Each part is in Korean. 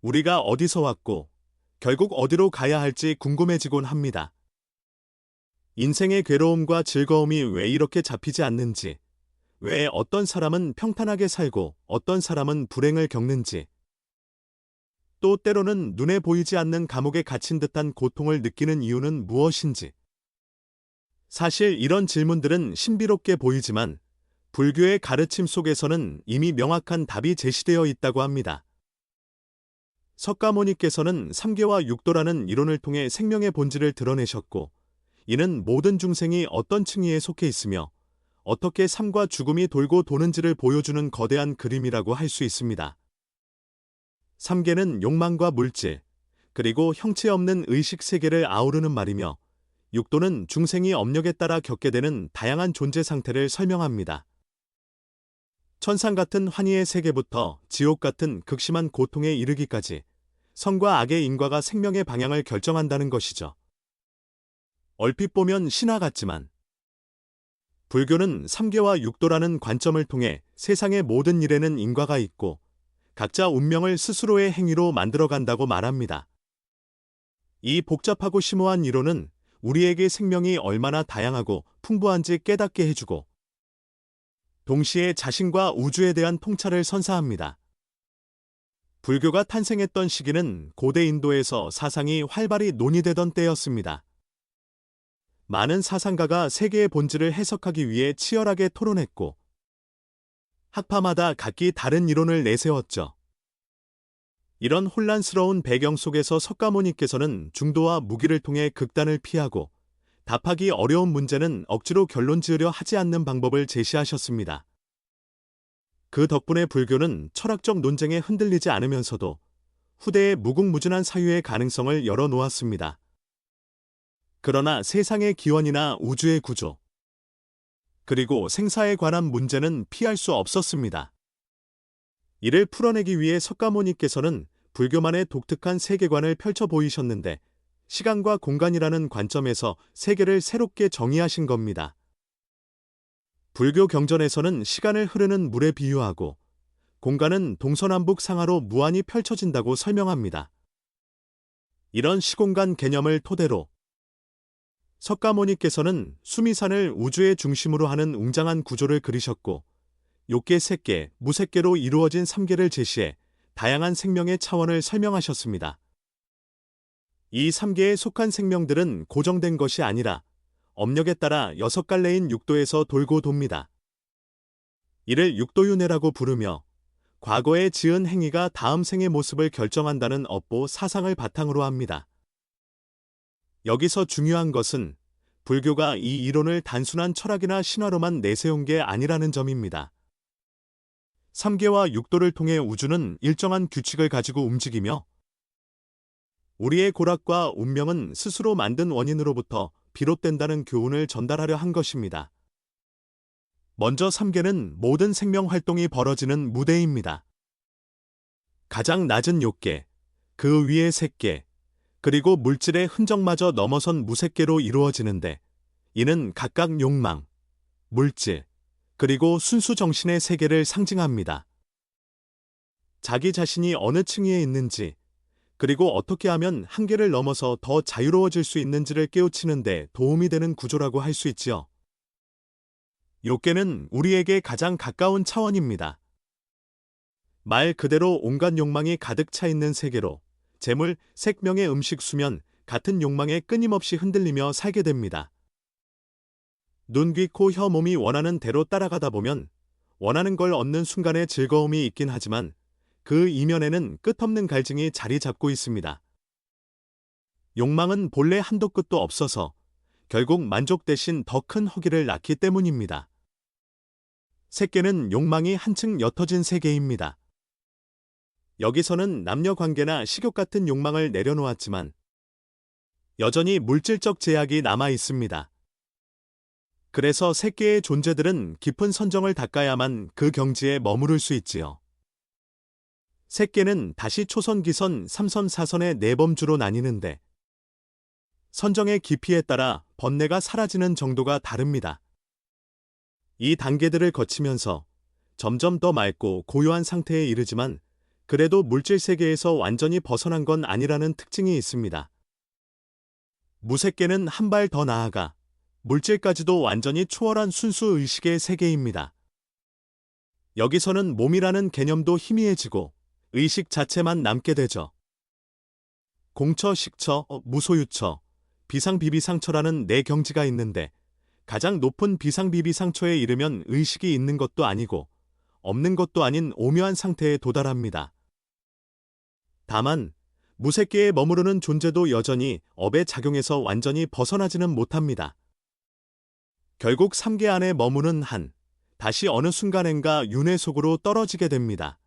우리가 어디서 왔고 결국 어디로 가야 할지 궁금해지곤 합니다. 인생의 괴로움과 즐거움이 왜 이렇게 잡히지 않는지, 왜 어떤 사람은 평탄하게 살고 어떤 사람은 불행을 겪는지, 또 때로는 눈에 보이지 않는 감옥에 갇힌 듯한 고통을 느끼는 이유는 무엇인지. 사실 이런 질문들은 신비롭게 보이지만 불교의 가르침 속에서는 이미 명확한 답이 제시되어 있다고 합니다. 석가모니께서는 삼계와 육도라는 이론을 통해 생명의 본질을 드러내셨고, 이는 모든 중생이 어떤 층위에 속해 있으며 어떻게 삶과 죽음이 돌고 도는지를 보여주는 거대한 그림이라고 할 수 있습니다. 삼계는 욕망과 물질, 그리고 형체 없는 의식 세계를 아우르는 말이며, 육도는 중생이 업력에 따라 겪게 되는 다양한 존재 상태를 설명합니다. 천상 같은 환희의 세계부터 지옥 같은 극심한 고통에 이르기까지 선과 악의 인과가 생명의 방향을 결정한다는 것이죠. 얼핏 보면 신화 같지만 불교는 삼계와 육도라는 관점을 통해 세상의 모든 일에는 인과가 있고 각자 운명을 스스로의 행위로 만들어간다고 말합니다. 이 복잡하고 심오한 이론은 우리에게 생명이 얼마나 다양하고 풍부한지 깨닫게 해주고 동시에 자신과 우주에 대한 통찰을 선사합니다. 불교가 탄생했던 시기는 고대 인도에서 사상이 활발히 논의되던 때였습니다. 많은 사상가가 세계의 본질을 해석하기 위해 치열하게 토론했고 학파마다 각기 다른 이론을 내세웠죠. 이런 혼란스러운 배경 속에서 석가모니께서는 중도와 무기를 통해 극단을 피하고 답하기 어려운 문제는 억지로 결론 지으려 하지 않는 방법을 제시하셨습니다. 그 덕분에 불교는 철학적 논쟁에 흔들리지 않으면서도 후대의 무궁무진한 사유의 가능성을 열어놓았습니다. 그러나 세상의 기원이나 우주의 구조, 그리고 생사에 관한 문제는 피할 수 없었습니다. 이를 풀어내기 위해 석가모니께서는 불교만의 독특한 세계관을 펼쳐 보이셨는데 시간과 공간이라는 관점에서 세계를 새롭게 정의하신 겁니다. 불교 경전에서는 시간을 흐르는 물에 비유하고 공간은 동서남북 상하로 무한히 펼쳐진다고 설명합니다. 이런 시공간 개념을 토대로 석가모니께서는 수미산을 우주의 중심으로 하는 웅장한 구조를 그리셨고 욕계 색계, 무색계로 이루어진 삼계를 제시해 다양한 생명의 차원을 설명하셨습니다. 이 삼계에 속한 생명들은 고정된 것이 아니라 업력에 따라 6갈래인 육도에서 돌고 돕니다. 이를 육도윤회라고 부르며 과거에 지은 행위가 다음 생의 모습을 결정한다는 업보 사상을 바탕으로 합니다. 여기서 중요한 것은 불교가 이 이론을 단순한 철학이나 신화로만 내세운 게 아니라는 점입니다. 삼계와 육도를 통해 우주는 일정한 규칙을 가지고 움직이며 우리의 고락과 운명은 스스로 만든 원인으로부터 비롯된다는 교훈을 전달하려 한 것입니다. 먼저 삼계는 모든 생명 활동이 벌어지는 무대입니다. 가장 낮은 욕계, 그 위의 색계, 그리고 물질의 흔적마저 넘어선 무색계로 이루어지는데 이는 각각 욕망, 물질, 그리고 순수 정신의 세계를 상징합니다. 자기 자신이 어느 층위에 있는지, 그리고 어떻게 하면 한계를 넘어서 더 자유로워질 수 있는지를 깨우치는 데 도움이 되는 구조라고 할 수 있지요. 욕계는 우리에게 가장 가까운 차원입니다. 말 그대로 온갖 욕망이 가득 차 있는 세계로 재물, 색명의 음식, 수면 같은 욕망에 끊임없이 흔들리며 살게 됩니다. 눈, 귀, 코, 혀, 몸이 원하는 대로 따라가다 보면 원하는 걸 얻는 순간의 즐거움이 있긴 하지만 그 이면에는 끝없는 갈증이 자리 잡고 있습니다. 욕망은 본래 한도 끝도 없어서 결국 만족 대신 더 큰 허기를 낳기 때문입니다. 색계는 욕망이 한층 옅어진 세계입니다. 여기서는 남녀 관계나 식욕 같은 욕망을 내려놓았지만 여전히 물질적 제약이 남아 있습니다. 그래서 색계의 존재들은 깊은 선정을 닦아야만 그 경지에 머무를 수 있지요. 색계는 다시 초선, 기선, 3선, 4선의 4범주로 나뉘는데 선정의 깊이에 따라 번뇌가 사라지는 정도가 다릅니다. 이 단계들을 거치면서 점점 더 맑고 고요한 상태에 이르지만 그래도 물질 세계에서 완전히 벗어난 건 아니라는 특징이 있습니다. 무색계는 한 발 더 나아가 물질까지도 완전히 초월한 순수 의식의 세계입니다. 여기서는 몸이라는 개념도 희미해지고 의식 자체만 남게 되죠. 공처, 식처, 무소유처, 비상비비상처라는 네 경지가 있는데 가장 높은 비상비비상처에 이르면 의식이 있는 것도 아니고 없는 것도 아닌 오묘한 상태에 도달합니다. 다만 무색계에 머무르는 존재도 여전히 업의 작용에서 완전히 벗어나지는 못합니다. 결국 3계 안에 머무는 한, 다시 어느 순간엔가 윤회 속으로 떨어지게 됩니다.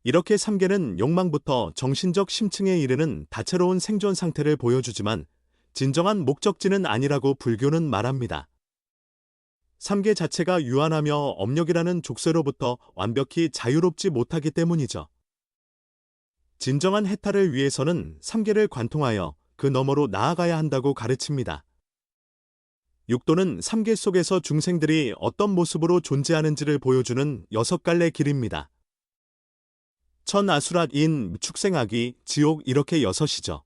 이렇게 3계는 욕망부터 정신적 심층에 이르는 다채로운 생존 상태를 보여주지만 진정한 목적지는 아니라고 불교는 말합니다. 3계 자체가 유한하며 업력이라는 족쇄로부터 완벽히 자유롭지 못하기 때문이죠. 진정한 해탈을 위해서는 3계를 관통하여 그 너머로 나아가야 한다고 가르칩니다. 육도는 3계 속에서 중생들이 어떤 모습으로 존재하는지를 보여주는 6갈래 길입니다. 천, 아수랏, 인, 축생아귀, 지옥 이렇게 6이죠.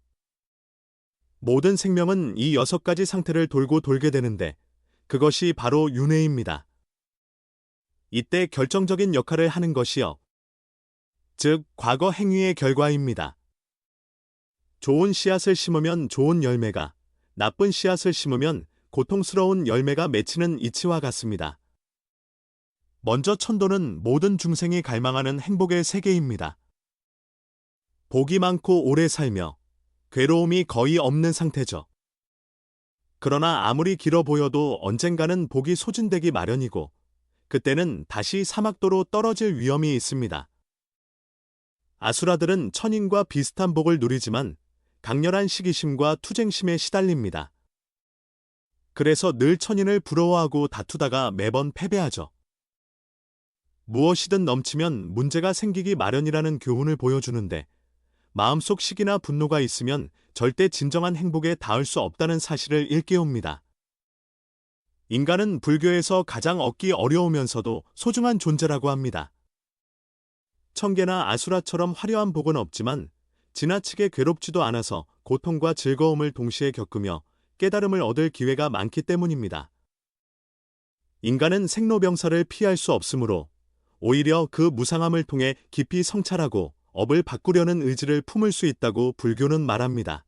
모든 생명은 이 6가지 상태를 돌고 돌게 되는데 그것이 바로 윤회입니다. 이때 결정적인 역할을 하는 것이요. 즉, 과거 행위의 결과입니다. 좋은 씨앗을 심으면 좋은 열매가, 나쁜 씨앗을 심으면 고통스러운 열매가 맺히는 이치와 같습니다. 먼저 천도는 모든 중생이 갈망하는 행복의 세계입니다. 복이 많고 오래 살며 괴로움이 거의 없는 상태죠. 그러나 아무리 길어 보여도 언젠가는 복이 소진되기 마련이고 그때는 다시 사막도로 떨어질 위험이 있습니다. 아수라들은 천인과 비슷한 복을 누리지만 강렬한 시기심과 투쟁심에 시달립니다. 그래서 늘 천인을 부러워하고 다투다가 매번 패배하죠. 무엇이든 넘치면 문제가 생기기 마련이라는 교훈을 보여주는데 마음속 시기나 분노가 있으면 절대 진정한 행복에 닿을 수 없다는 사실을 일깨웁니다. 인간은 불교에서 가장 얻기 어려우면서도 소중한 존재라고 합니다. 천계나 아수라처럼 화려한 복은 없지만 지나치게 괴롭지도 않아서 고통과 즐거움을 동시에 겪으며 깨달음을 얻을 기회가 많기 때문입니다. 인간은 생로병사를 피할 수 없으므로 오히려 그 무상함을 통해 깊이 성찰하고 업을 바꾸려는 의지를 품을 수 있다고 불교는 말합니다.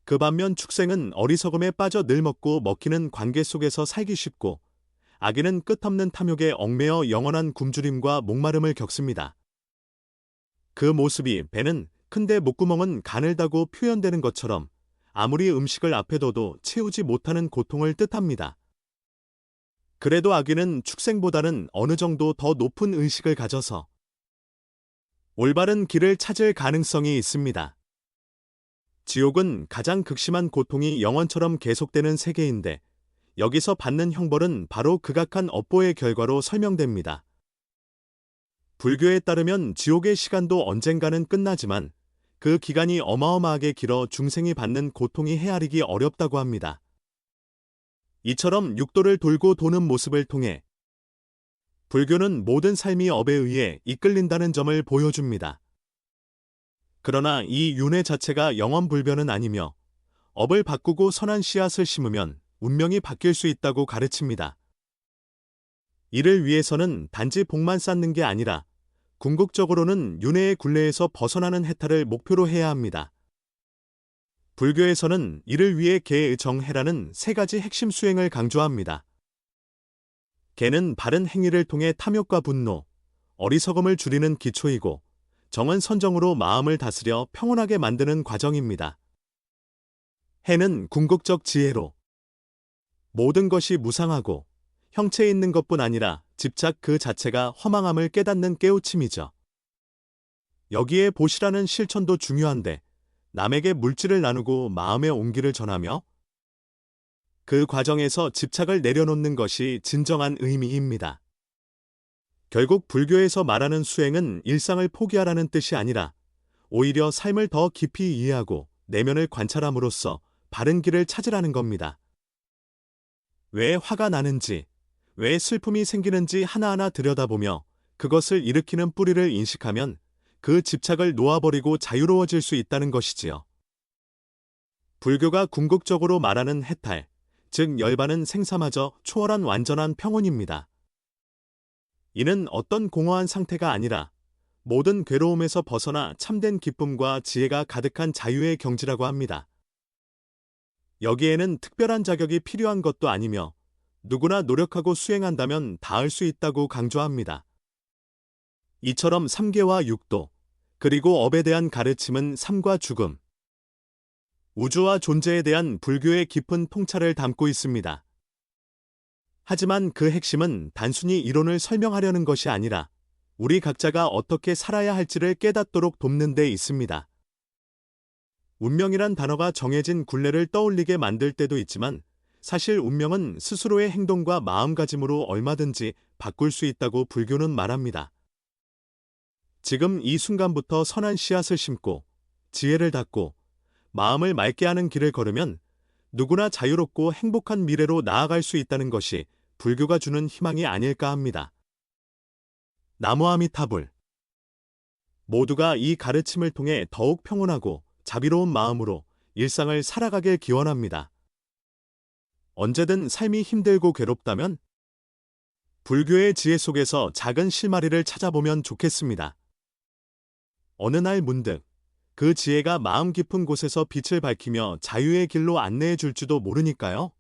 그 반면 축생은 어리석음에 빠져 늘 먹고 먹히는 관계 속에서 살기 쉽고 악인은 끝없는 탐욕에 얽매여 영원한 굶주림과 목마름을 겪습니다. 그 모습이 배는 큰데 목구멍은 가늘다고 표현되는 것처럼 아무리 음식을 앞에 둬도 채우지 못하는 고통을 뜻합니다. 그래도 악인은 축생보다는 어느 정도 더 높은 의식을 가져서 올바른 길을 찾을 가능성이 있습니다. 지옥은 가장 극심한 고통이 영원처럼 계속되는 세계인데 여기서 받는 형벌은 바로 극악한 업보의 결과로 설명됩니다. 불교에 따르면 지옥의 시간도 언젠가는 끝나지만 그 기간이 어마어마하게 길어 중생이 받는 고통이 헤아리기 어렵다고 합니다. 이처럼 육도를 돌고 도는 모습을 통해 불교는 모든 삶이 업에 의해 이끌린다는 점을 보여줍니다. 그러나 이 윤회 자체가 영원불변은 아니며 업을 바꾸고 선한 씨앗을 심으면 운명이 바뀔 수 있다고 가르칩니다. 이를 위해서는 단지 복만 쌓는 게 아니라 궁극적으로는 윤회의 굴레에서 벗어나는 해탈을 목표로 해야 합니다. 불교에서는 이를 위해 계, 정, 해라는 3가지 핵심 수행을 강조합니다. 계는 바른 행위를 통해 탐욕과 분노, 어리석음을 줄이는 기초이고 정은 선정으로 마음을 다스려 평온하게 만드는 과정입니다. 해는 궁극적 지혜로 모든 것이 무상하고 형체에 있는 것뿐 아니라 집착 그 자체가 허망함을 깨닫는 깨우침이죠. 여기에 보시라는 실천도 중요한데 남에게 물질을 나누고 마음의 온기를 전하며 그 과정에서 집착을 내려놓는 것이 진정한 의미입니다. 결국 불교에서 말하는 수행은 일상을 포기하라는 뜻이 아니라 오히려 삶을 더 깊이 이해하고 내면을 관찰함으로써 바른 길을 찾으라는 겁니다. 왜 화가 나는지, 왜 슬픔이 생기는지 하나하나 들여다보며 그것을 일으키는 뿌리를 인식하면 그 집착을 놓아버리고 자유로워질 수 있다는 것이지요. 불교가 궁극적으로 말하는 해탈, 즉 열반은 생사마저 초월한 완전한 평온입니다. 이는 어떤 공허한 상태가 아니라 모든 괴로움에서 벗어나 참된 기쁨과 지혜가 가득한 자유의 경지라고 합니다. 여기에는 특별한 자격이 필요한 것도 아니며 누구나 노력하고 수행한다면 닿을 수 있다고 강조합니다. 이처럼 삼계와 육도, 그리고 업에 대한 가르침은 삶과 죽음, 우주와 존재에 대한 불교의 깊은 통찰을 담고 있습니다. 하지만 그 핵심은 단순히 이론을 설명하려는 것이 아니라 우리 각자가 어떻게 살아야 할지를 깨닫도록 돕는 데 있습니다. 운명이란 단어가 정해진 굴레를 떠올리게 만들 때도 있지만 사실 운명은 스스로의 행동과 마음가짐으로 얼마든지 바꿀 수 있다고 불교는 말합니다. 지금 이 순간부터 선한 씨앗을 심고 지혜를 닫고 마음을 맑게 하는 길을 걸으면 누구나 자유롭고 행복한 미래로 나아갈 수 있다는 것이 불교가 주는 희망이 아닐까 합니다. 나무아미타불. 모두가 이 가르침을 통해 더욱 평온하고 자비로운 마음으로 일상을 살아가길 기원합니다. 언제든 삶이 힘들고 괴롭다면 불교의 지혜 속에서 작은 실마리를 찾아보면 좋겠습니다. 어느 날 문득 그 지혜가 마음 깊은 곳에서 빛을 밝히며 자유의 길로 안내해 줄지도 모르니까요.